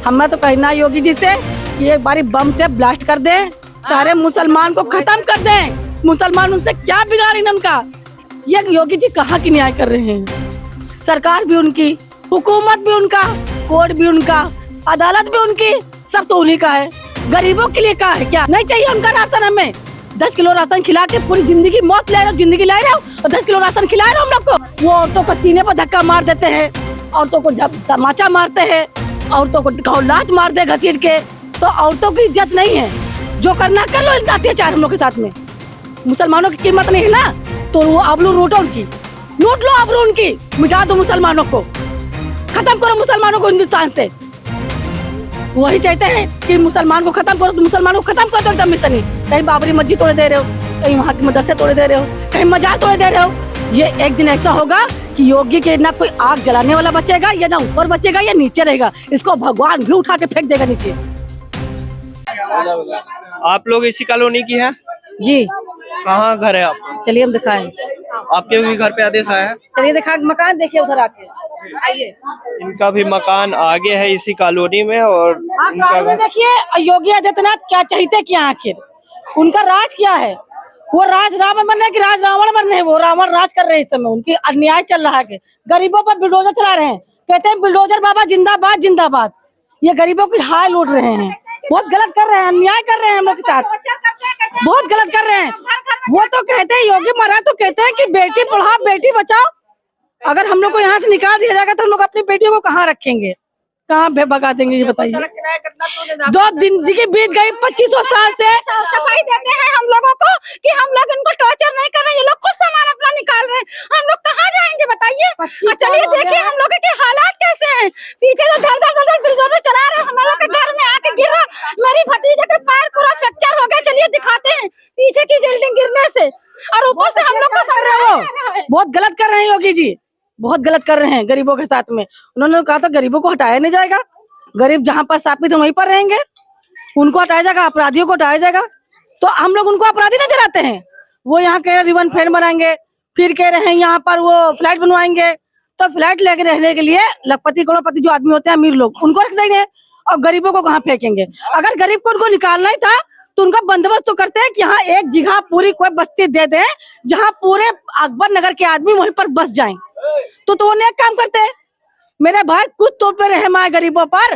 हमें तो कहना है योगी जी से कि एक बारी बम से ब्लास्ट कर दें, सारे मुसलमान को खत्म कर दें। मुसलमान उनसे क्या बिगाड़ी उनका। ये योगी जी कहाँ की न्याय कर रहे हैं। सरकार भी उनकी, हुकूमत भी उनका, कोर्ट भी उनका, अदालत भी उनकी, सब तो उन्हीं का है। गरीबों के लिए क्या है? क्या नहीं चाहिए उनका राशन? हमें 10 किलो राशन खिला के पूरी जिंदगी मौत ले रहे हो, जिंदगी ला रहे हो और 10 किलो राशन खिला रहे हो हम लोग को। वो औरतों को सीने पर धक्का मार देते हैं, औरतों को तमाचा मारते हैं, औरतों को लात मार दे घसीट के। तो औरतों की इज्जत नहीं है। जो करना कर लो, अत्याचार हम लोग के साथ में। मुसलमानों की कीमत नहीं है ना, तो वो आबरू लूटो उनकी, लूट लो आबरू उनकी, मिटा दो मुसलमानों को, खत्म करो मुसलमानों को हिंदुस्तान से। वही चाहते हैं कि मुसलमान को खत्म करो, तो मुसलमानों को खत्म कर दो एकदम मिशन ही। कहीं बाबरी मस्जिद तोड़ दे रहे हो, कहीं वहाँ के मदरसे तोड़ दे रहे हो, कहीं मजार तोड़ दे रहे हो। ये एक दिन ऐसा होगा कि योगी के ना कोई आग जलाने वाला बचेगा, या ना ऊपर बचेगा या नीचे रहेगा। इसको भगवान भी उठा के फेंक देगा नीचे। आप लोग इसी कॉलोनी की है? जी। कहाँ घर है आप? चलिए हम दिखाएं। आपके भी घर पे आदेश आया है? चलिए दिखा, मकान देखिए उधर आके, आइए। इनका भी मकान आगे है इसी कॉलोनी में। और इनका देखिए योगी आदित्यनाथ क्या चाहते क्या, आखिर उनका राज क्या है? वो राज रावण बनना है कि राज रावण बनना है? वो रावण राज कर रहे हैं इस समय। उनकी अन्याय चल रहा है, गरीबों पर बुलडोजर चला रहे हैं। कहते हैं बुलडोजर बाबा जिंदाबाद जिंदाबाद। ये गरीबों की हाय लूट रहे हैं, बहुत गलत कर रहे हैं, अन्याय कर रहे हैं हम लोग के साथ, बहुत गलत कर रहे हैं। वो तो कहते हैं, योगी महाराज तो कहते हैं कि बेटी पढ़ाओ बेटी बचाओ। अगर हम लोग को यहाँ से निकाल दिया जाएगा तो हम लोग अपनी बेटियों को कहाँ रखेंगे, कहाँ भगा देंगे? ये बताइए। 2 दिन की बीत गई 2500 साल से। सफाई देते हैं हम लोगों को कि हम लोग इनको टॉर्चर नहीं कर रहे हैं, ये लोग खुद सामान अपना निकाल रहे हैं। हम लोग कहाँ जाएंगे बताइए? चलिए देखिए हम लोग के हालात कैसे हैं। पीछे से धड़ धड़ धड़ बुलडोजर चला रहे हैं, हम लोग के घर में आके गिरा। मेरी भतीजे का पैर पूरा फ्रैक्चर हो गया। चलिए दिखाते हैं पीछे की बिल्डिंग गिरने से, और ऊपर से हम लोग को समझ रहे हो। बहुत गलत कर रहे हैं योगी जी, बहुत गलत कर रहे हैं गरीबों के साथ में। उन्होंने कहा था गरीबों को हटाया नहीं जाएगा, गरीब जहाँ पर स्थापित है वहीं पर रहेंगे, उनको हटाया जाएगा, अपराधियों को हटाया जाएगा। तो हम लोग उनको अपराधी नजर आते हैं। वो यहाँ कह रहे रिबन फेर मराएंगे, फिर कह रहे हैं यहाँ पर वो फ्लैट बनवाएंगे। तो फ्लैट लेके रहने के लिए लखपति करोड़पति जो आदमी होते हैं, अमीर लोग, उनको रख देंगे और गरीबों को कहाँ फेंकेंगे? अगर गरीब को उनको निकालना ही था तो उनका बंदोबस्त तो करते हैं कि यहाँ एक जगह पूरी कोई बस्ती दे दें जहाँ पूरे अकबर नगर के आदमी वहीं पर बस जाएं। तो उन्हें एक काम करते हैं मेरे भाई, कुछ तो पे रहम आए गरीबों पर।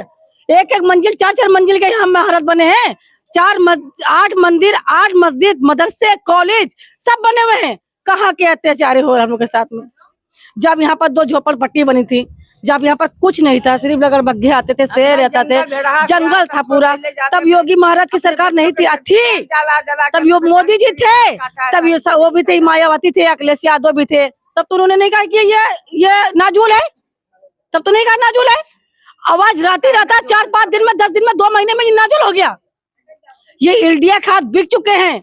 एक मंजिल 4 मंजिल के यहाँ महारत बने हैं, 8 मंदिर, 8 मस्जिद, मदरसे, कॉलेज सब बने हुए हैं। कहाँ के अत्याचार हो रहे हम लोग के साथ में। जब यहाँ पर 2 झोपड़पट्टी बनी थी, जब यहाँ पर कुछ नहीं था, सिर्फ लगड़बग्घे आते थे, शेर रहता थे, जंगल था पूरा, तब योगी महाराज की सरकार नहीं थी, तब मोदी जी थे, तब वो भी थे, मायावती थे, अखिलेश यादव भी थे। तब तो उन्होंने नहीं कहा कि ये नाजुल है, तब तो नहीं कहा नाजुल है। आवाज राती रहता 4-5 दिन में, 10 दिन में, 2 महीने में ये नाजुल हो गया। ये इंडिया खाद बिक चुके हैं,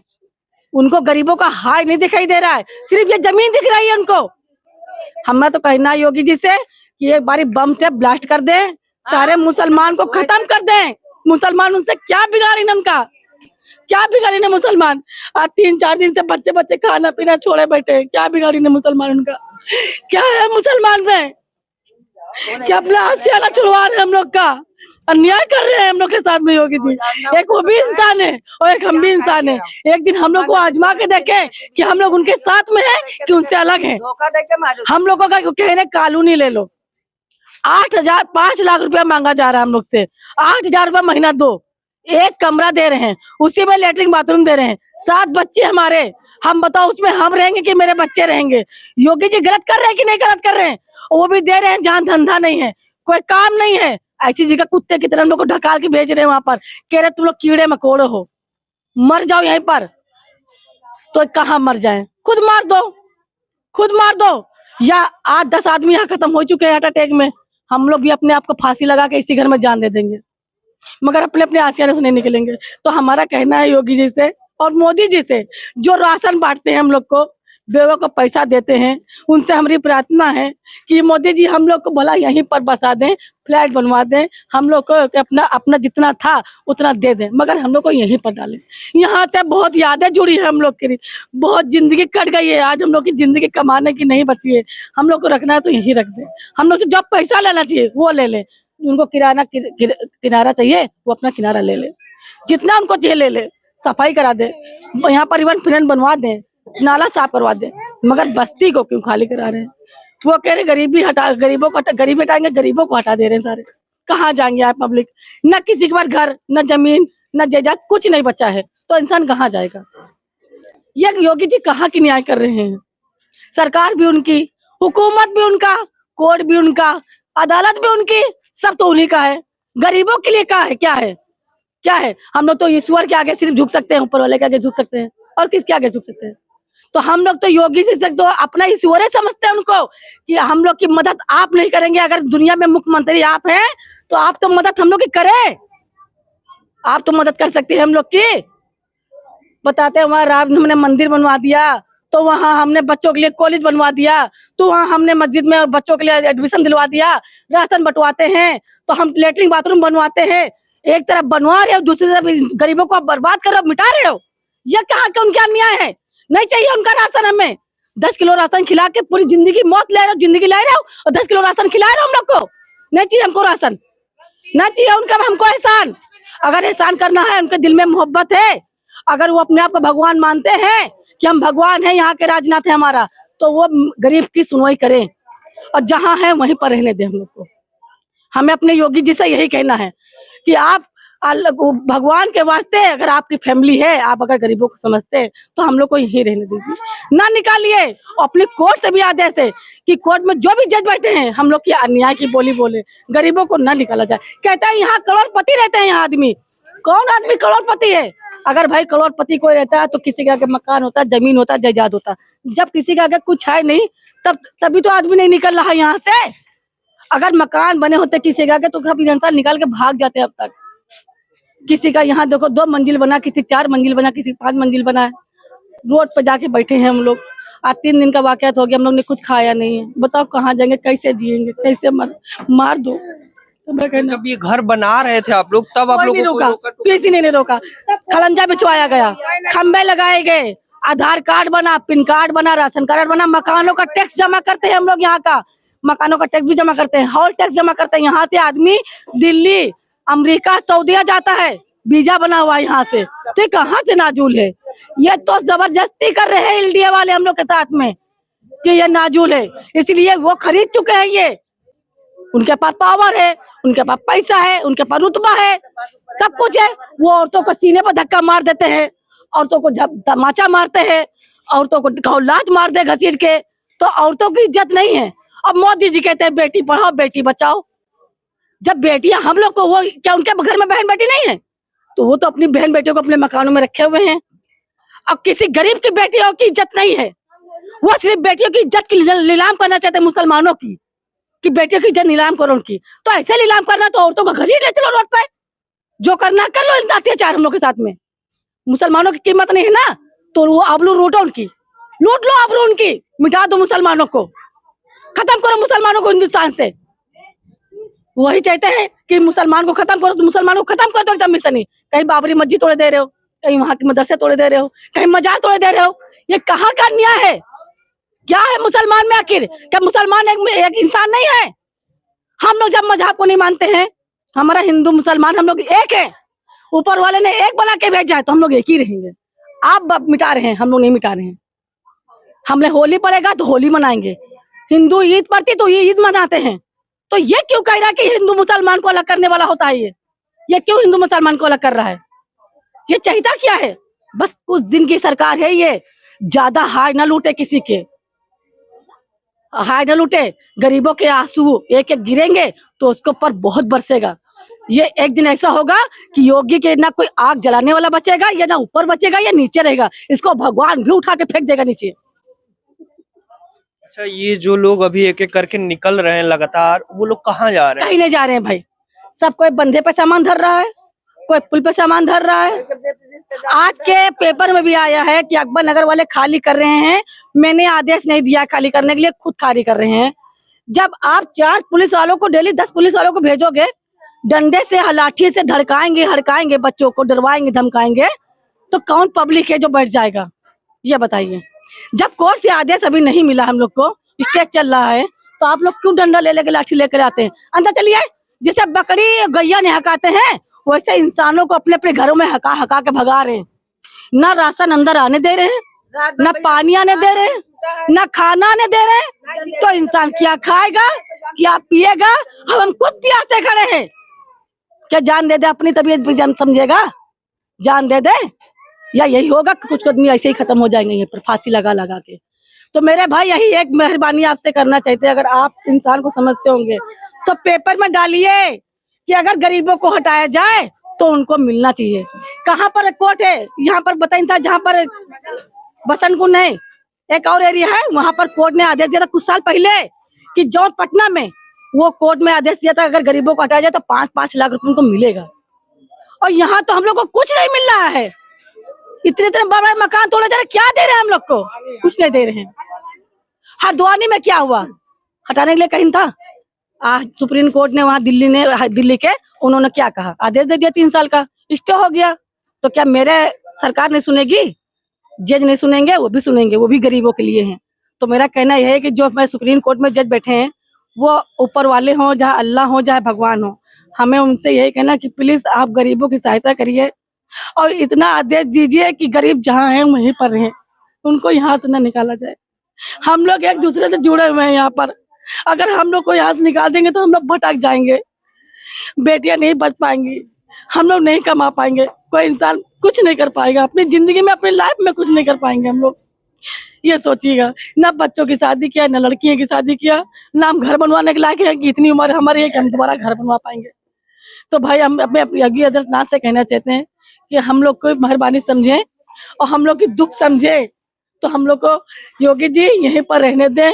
उनको गरीबों का हाय नहीं दिखाई दे रहा है, सिर्फ ये जमीन दिख रही है उनको। हमें तो कहना है योगी जी से कि एक बारी बम से ब्लास्ट कर दें, सारे मुसलमान को खत्म कर दें। मुसलमान उनसे क्या बिगाड़ी उनका, क्या बिगाड़ी ने मुसलमान? आज 3-4 दिन से बच्चे खाना पीना छोड़े बैठे, क्या बिगाड़ी ने मुसलमान उनका? क्या है मुसलमान में? क्या अपना आसियाना छुड़वा रहे हैं हम लोग का, अन्याय कर रहे हैं हम लोग के साथ में योगी जी। एक वो भी इंसान है और एक हम भी इंसान है। एक दिन हम लोग को आजमा के देखें कि हम लोग उनके साथ में हैं कि उनसे अलग हैं। हम लोगों का कहने कॉलोनी ले लो, 5 लाख रुपया मांगा जा रहा है हम लोग से, 8,000 रुपया महीना दो, एक कमरा दे रहे हैं, उसी में लेटरिन बाथरूम दे रहे हैं, 7 बच्चे हमारे। हम बताओ उसमें हम रहेंगे कि मेरे बच्चे रहेंगे? योगी जी गलत कर रहे हैं कि नहीं गलत कर रहे हैं? वो भी दे रहे हैं जहाँ धंधा नहीं है, कोई काम नहीं है, ऐसी जगह कुत्ते की तरह हम लोग को ढकाल के भेज रहे हैं। वहां पर कह रहे तुम लोग कीड़े मकोड़े हो, मर जाओ यहीं पर। तो कहाँ मर जाए? खुद मार दो, खुद मार दो। या 8-10 आदमी यहाँ खत्म हो चुके हैं हार्ट अटैक में, हम लोग भी अपने आप को फांसी लगा के इसी घर में जान दे देंगे, मगर अपने अपने आसियाने से नहीं निकलेंगे। तो हमारा कहना है योगी जी से और मोदी जी से, जो राशन बांटते हैं हम लोग को, बेवों को पैसा देते हैं, उनसे हमारी प्रार्थना है कि मोदी जी हम लोग को भला यहीं पर बसा दें, फ्लैट बनवा दें, हम लोग को अपना जितना था उतना दे दें, मगर हम लोग को यहीं पर डालें। यहाँ से बहुत यादें जुड़ी है हम लोग की, बहुत जिंदगी कट गई है। आज हम लोग की जिंदगी कमाने की नहीं बची है, हम लोग को रखना है तो यहीं रख दें। हम लोग से जब पैसा लेना चाहिए वो ले लें, उनको किनारा चाहिए, वो अपना किनारा ले ले, जितना उनको चाहिए ले ले, सफाई करा दे, यहाँ पर इवन फ्रंट बनवा दे, नाला साफ करवा दे, मगर बस्ती को क्यों खाली करा रहे हैं? वो कह रहे गरीबी हटा, गरीबी हटाएंगे, गरीबों को हटा दे रहे हैं सारे। कहाँ जाएंगे आप पब्लिक? न किसी के पास घर, न जमीन, न जायदाद, कुछ नहीं बचा है, तो इंसान कहाँ जाएगा? ये योगी जी कहाँ की न्याय कर रहे हैं? सरकार भी उनकी, हुकूमत भी उनका, कोर्ट भी उनका, अदालत भी उनकी, सब तो उन्हीं का है। गरीबों के लिए क्या है? क्या है? क्या है? हम लोग तो ईश्वर के आगे सिर्फ झुक सकते हैं, ऊपर वाले के आगे झुक सकते हैं, और किसके आगे झुक सकते हैं? तो हम लोग तो योगी से तो अपना ईश्वर ही समझते हैं उनको, कि हम लोग की मदद आप नहीं करेंगे। अगर दुनिया में मुख्यमंत्री आप हैं तो आप तो मदद हम लोग की करें, आप तो मदद कर सकते हैं हम लोग की। बताते हैं वहाँ राम हमने मंदिर बनवा दिया, तो वहाँ हमने बच्चों के लिए कॉलेज बनवा दिया, तो वहाँ हमने मस्जिद में बच्चों के लिए एडमिशन दिलवा दिया, राशन बंटवाते हैं, तो हम लेटरिन बाथरूम बनवाते हैं। एक तरफ बनवा रहे हो, दूसरी तरफ गरीबों को बर्बाद कर रहे हो, मिटा रहे हो। यह कहाँ का उनका अन्याय है? नहीं चाहिए उनका राशन हमें। 10 किलो राशन खिला के पूरी जिंदगी मौत ले रहे हो, जिंदगी ला रहे हो, और 10 किलो राशन खिला रहे हो हम लोग को। नहीं चाहिए हमको राशन, नहीं चाहिए उनका हमको एहसान। अगर एहसान करना है, उनके दिल में मोहब्बत है, अगर वो अपने आप को भगवान मानते हैं कि हम भगवान हैं, यहाँ के राजनाथ है हमारा, तो वो गरीब की सुनवाई करें, और जहाँ है वहीं पर रहने दें हम लोग को। हमें अपने योगी जी से यही कहना है कि आप भगवान के वास्ते, अगर आपकी फैमिली है, आप अगर गरीबों को समझते हैं, तो हम लोग को यहीं रहने दीजिए, ना निकालिए। और अपनी कोर्ट से भी आदेश है कि कोर्ट में जो भी जज बैठे हैं, हम लोग की अन्याय की बोली बोले, गरीबों को ना निकाला जाए। कहता है यहाँ करोड़पति रहते हैं, यहाँ आदमी, कौन आदमी करोड़पति है? अगर भाई करोड़पति कोई रहता है तो किसी के आगे मकान होता है, जमीन होता है, जायदाद होता है। जब किसी के आगे कुछ है नहीं, तभी तो आदमी नहीं निकल रहा यहाँ से। अगर मकान बने होते किसी के आगे तो सब इंसान निकाल के भाग जाते अब तक। किसी का यहाँ देखो 2 मंजिल बना, किसी 4 मंजिल बना, किसी 5 मंजिल बना है, रोड पे जाके बैठे हैं हम लोग। आज 3 दिन का वाकयात हो गया, हम लोग ने कुछ खाया नहीं है। बताओ कहाँ जाएंगे, कैसे जिएंगे, कैसे मार दो। तो मैं कहना, जब ये घर बना रहे थे आप लोग, तब आप कोई लोग नहीं रोका, किसी ने नहीं रोका। खलंजा बिछवाया गया, खंबे लगाए गए, आधार कार्ड बना, पिन कार्ड बना, राशन कार्ड बना, मकानों का टैक्स जमा करते हैं हम लोग, यहाँ का मकानों का टैक्स भी जमा करते हैं, हॉल टैक्स जमा करते हैं। यहाँ से आदमी दिल्ली, अमेरिका, सऊदीया जाता है, वीजा बना हुआ है यहाँ से। तो ये कहाँ से नाजूल है? ये तो जबरदस्ती कर रहे हैं इंडिया वाले हम लोग के साथ में कि ये नाजूल है, इसलिए वो खरीद चुके हैं। ये उनके पास पावर है, उनके पास पैसा है, उनके पास रुतबा है, सब कुछ है। वो औरतों को सीने पर धक्का मार देते हैं, औरतों को तमाचा मारते हैं, औरतों को लात मार दे घसीट के, तो औरतों की इज्जत नहीं है। अब मोदी जी कहते हैं बेटी पढ़ाओ बेटी बचाओ। जब बेटियां हम लोग को, वो क्या उनके घर में बहन बेटी नहीं है? तो वो तो अपनी बहन बेटियों को अपने मकानों में रखे हुए हैं। अब किसी गरीब की बेटियों की इज्जत नहीं है, वो सिर्फ बेटियों की इज्जत की नीलाम करना चाहते हैं मुसलमानों की, कि बेटियों की इज्जत नीलाम करो उनकी। तो ऐसे नीलाम करना तो औरतों को घसीट ले चलो रोड पे, जो करना कर लो। इतना अत्याचार हम लोग के साथ में, मुसलमानों की कीमत नहीं है ना, तो वो आबरू लूटो उनकी, लूट लो आबरू उनकी, मिटा दो मुसलमानों को, खत्म करो मुसलमानों को हिंदुस्तान से। वही चाहते हैं कि मुसलमान को खत्म करो, तो मुसलमानों को खत्म कर दो एकदम मिशन ही। कहीं बाबरी मस्जिद तोड़े दे रहे हो, कहीं वहां के मदरसे तोड़े दे रहे हो, कहीं मजार तोड़े दे रहे हो। ये कहाँ का न्याय है? क्या है मुसलमान में आखिर? क्या मुसलमान एक इंसान नहीं है? हम लोग जब मजहब को नहीं मानते हैं, हमारा हिंदू मुसलमान हम लोग एक है, ऊपर वाले ने एक बना के भेजा है, तो हम लोग एक ही रहेंगे। आप मिटा रहे हैं, हम लोग नहीं मिटा रहे हैं। हमने होली पड़ेगा तो होली मनाएंगे, हिंदू ईद पड़ती तो ये ईद मनाते हैं। तो ये क्यों कह रहा है कि हिंदू मुसलमान को अलग करने वाला होता है? ये क्यों हिंदू मुसलमान को अलग कर रहा है? ये चाहता क्या है? बस कुछ दिन की सरकार है ये, ज्यादा हाय ना लूटे, किसी के हाय ना लूटे। गरीबों के आंसू एक एक गिरेंगे तो उसके ऊपर बहुत बरसेगा। ये एक दिन ऐसा होगा कि योगी के ना कोई आग जलाने वाला बचेगा, या ना ऊपर बचेगा या नीचे रहेगा, इसको भगवान भी उठा के फेंक देगा नीचे। अच्छा, ये जो लोग अभी एक एक करके निकल रहे हैं लगातार, वो लोग कहाँ जा रहे हैं? कहीं नहीं जा रहे हैं भाई, सब कोई बंधे पे सामान धर रहा है, कोई पुल पे सामान धर रहा है। आज के पेपर में भी आया है कि अकबर नगर वाले खाली कर रहे हैं, मैंने आदेश नहीं दिया खाली करने के लिए, खुद खाली कर रहे हैं। जब आप 4 पुलिस वालों को डेली 10 पुलिस वालों को भेजोगे, डंडे से लाठी से धड़काएंगे हड़काएंगे, बच्चों को डरवाएंगे धमकाएंगे, तो कौन पब्लिक है जो बैठ जाएगा? ये बताइए। जब कोर्ट से आदेश अभी नहीं मिला, हम लोग को स्टेज चल रहा है, तो आप लोग क्यों डंडा ले लेके लाठी लेकर आते हैं? अंदर चलिए, जैसे बकरी गैया नहकाते हैं वैसे इंसानों को अपने अपने घरों में हका हका के भगा रहे हैं। ना राशन अंदर आने दे रहे हैं, ना पानी आने दे रहे हैं, ना खाना आने दे रहे हैं। तो इंसान क्या खाएगा, क्या पिएगा? अब हम खुद प्यासे खड़े हैं। क्या जान दे दे, अपनी तबीयत भी जान समझेगा, जान दे दे, या यही होगा कि कुछ आदमी ऐसे ही खत्म हो जाएंगे यहीं पर फांसी लगा लगा के। तो मेरे भाई यही एक मेहरबानी आपसे करना चाहते हैं, अगर आप इंसान को समझते होंगे तो पेपर में डालिए कि अगर गरीबों को हटाया जाए तो उनको मिलना चाहिए। कहाँ पर कोर्ट है? यहाँ पर बताइए था, जहाँ पर बसंत कुंड है, एक और एरिया है, वहाँ पर कोर्ट ने आदेश दिया था कुछ साल पहले कि जौन पटना में वो कोर्ट में आदेश दिया था अगर गरीबों को हटाया जाए तो 5-5 लाख रुपए उनको मिलेगा। और यहाँ तो हम लोग को कुछ नहीं मिल रहा है। इतने इतने बड़े मकान तोड़े जा रहे, क्या दे रहे हैं हम लोग को? कुछ नहीं दे रहे हैं। हरद्वानी में क्या हुआ? हटाने के लिए कहीं था, आज सुप्रीम कोर्ट ने वहाँ दिल्ली के उन्होंने क्या कहा, आदेश दे दिया 3 साल का, स्टे हो गया। तो क्या मेरे सरकार नहीं सुनेगी? जज नहीं सुनेंगे? वो भी सुनेंगे, वो भी गरीबों के लिए हैं। तो मेरा कहना यह है कि जो मैं सुप्रीम कोर्ट में जज बैठे हैं वो ऊपर वाले हों, चाहे अल्लाह हो चाहे भगवान हो, हमें उनसे यही कहना कि प्लीज आप गरीबों की सहायता करिए और इतना आदेश दीजिए कि गरीब जहाँ हैं वहीं पर रहें, उनको यहाँ से न निकाला जाए। हम लोग एक दूसरे से जुड़े हुए हैं यहाँ पर, अगर हम लोग को यहाँ से निकाल देंगे तो हम लोग भटक जाएंगे, बेटियां नहीं बच पाएंगी, हम लोग नहीं कमा पाएंगे, कोई इंसान कुछ नहीं कर पाएगा अपनी जिंदगी में, अपनी लाइफ में कुछ नहीं कर पाएंगे हम लोग। ये सोचिएगा, ना बच्चों की शादी किया, ना लड़कियों की शादी किया, ना हम घर बनवाने के लायक है कि इतनी उम्र हमारी है कि हम दोबारा घर बनवा पाएंगे। तो भाई हम अपने योगी आदित्यनाथ से कहना चाहते हैं कि हम लोग को मेहरबानी समझें और हम लोग की दुख समझे। तो हम लोग को योगी जी यहीं पर रहने दें,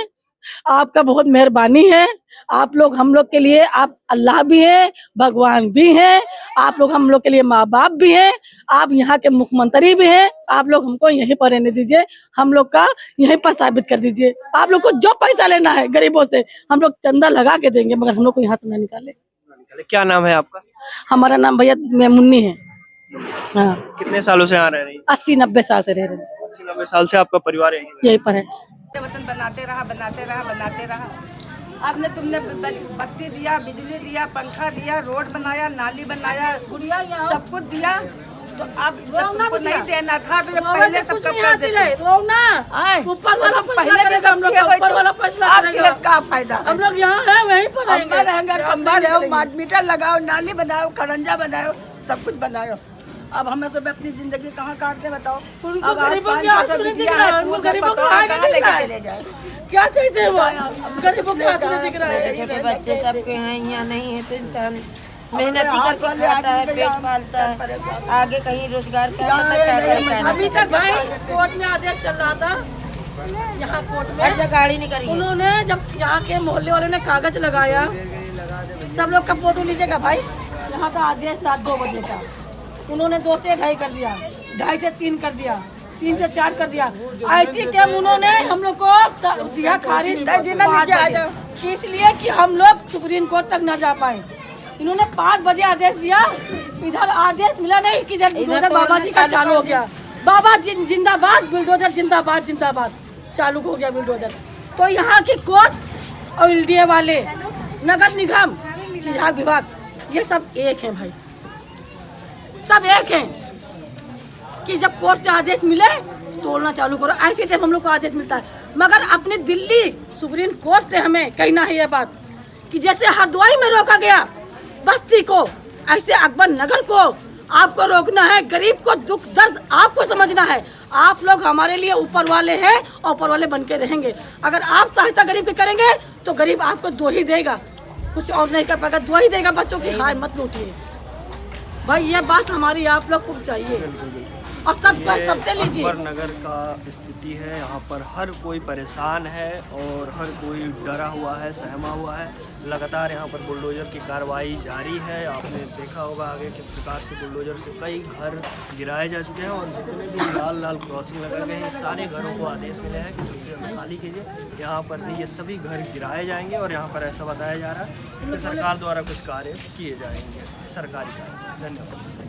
आपका बहुत मेहरबानी है। आप लोग हम लोग के लिए, आप अल्लाह भी हैं, भगवान भी हैं, आप लोग हम लोग के लिए माँ बाप भी हैं, आप यहाँ के मुख्यमंत्री भी हैं। आप लोग हमको यहीं पर रहने दीजिए, हम लोग का यहीं पर साबित कर दीजिए। आप लोग को जो पैसा लेना है गरीबों से हम लोग चंदा लगा के देंगे, मगर हम लोग को यहाँ से न निकाले। क्या नाम है आपका? हमारा नाम भैया मुन्नी है। हाँ, कितने सालों से यहाँ रह रही हैं? 80-90 साल से रह रहे हैं, 80-90 साल से आपका परिवार यहीं पर है। वतन बनाते रहा बनाते रहा बनाते रहा। आपने तुमने बत्ती दिया, बिजली दिया, पंखा दिया, रोड बनाया, नाली बनाया, सब कुछ दिया। तो आप तुमको नहीं देना था तो ये पहले सब कर देते। का फायदा? हम लोग यहाँ है, वहीं पर रहेंगे। खंबा रहो, मीटर लगाओ, नाली बनाओ, खरंजा बनाओ, सब कुछ बनाओ। अब हमें तो अपनी जिंदगी कहाँ काटते बताओ? उनको गरीबों की आंख नहीं दिख रहा है, उनको गरीबों को आगे दिख रहा है। क्या चाहते हैं वो? गरीबों की आंख नहीं दिख रहा है। छोटे बच्चे सबके हैं, यहाँ नहीं है तो इंसान मेहनती करके खाता है, पेट पालता है, आगे कहीं रोजगार का अभी तक भाई कोर्ट में आदेश चल रहा था, यहाँ कोर्ट में गाड़ी नहीं करी। उन्होंने जब यहाँ के मोहल्ले वालों ने कागज लगाया, सब लोग का फोटो लीजिएगा भाई, यहाँ का आदेश था 2 बजे का, उन्होंने 2 से 2:30 कर दिया, 2:30 से 3 कर दिया, 3 से 4 कर दिया। ऐसी टाइम उन्होंने हम लोग को दिया खारिज, इसलिए कि हम लोग सुप्रीम कोर्ट तक न जा पाए। इन्होंने 5 बजे आदेश दिया, इधर आदेश मिला नहीं कि इधर बाबा जी का चालू हो गया, बाबा जिंदाबाद, बुलडोजर जिंदाबाद जिंदाबाद, चालू हो गया बुलडोजर। तो यहाँ की कोर्ट और एलडीए वाले, नगर निगम, विभाग, ये सब एक है भाई, सब एक हैं कि जब कोर्ट से आदेश मिले तोड़ना चालू करो। ऐसे टाइम हम लोग को आदेश मिलता है, मगर अपनी दिल्ली सुप्रीम कोर्ट से हमें कहना है ये बात कि जैसे हरदोई में रोका गया बस्ती को, ऐसे अकबर नगर को आपको रोकना है। गरीब को दुख दर्द आपको समझना है। आप लोग हमारे लिए ऊपर वाले हैं और ऊपर वाले बन के रहेंगे। अगर आप सहायता गरीब की करेंगे तो गरीब आपको 2 ही देगा, कुछ और नहीं कर पाएगा, 2 ही देगा। बच्चों की हार मत लूटिए भाई, ये बात हमारी आप लोग को चाहिए और सबसे लीजिए। अकबर नगर का स्थिति है, यहाँ पर हर कोई परेशान है और हर कोई डरा हुआ है, सहमा हुआ है। लगातार यहाँ पर बुलडोजर की कार्रवाई जारी है। आपने देखा होगा आगे किस प्रकार से बुलडोजर से कई घर गिराए जा चुके हैं और जितने भी लाल लाल क्रॉसिंग लगा गए हैं, सारे घरों को आदेश मिले हैं कि उनसे खाली कीजिए। यहाँ पर भी ये सभी घर गिराए जाएंगे और यहाँ पर ऐसा बताया जा रहा है कि सरकार द्वारा कुछ कार्य किए जाएंगे, सरकारी कार्य। धन्यवाद।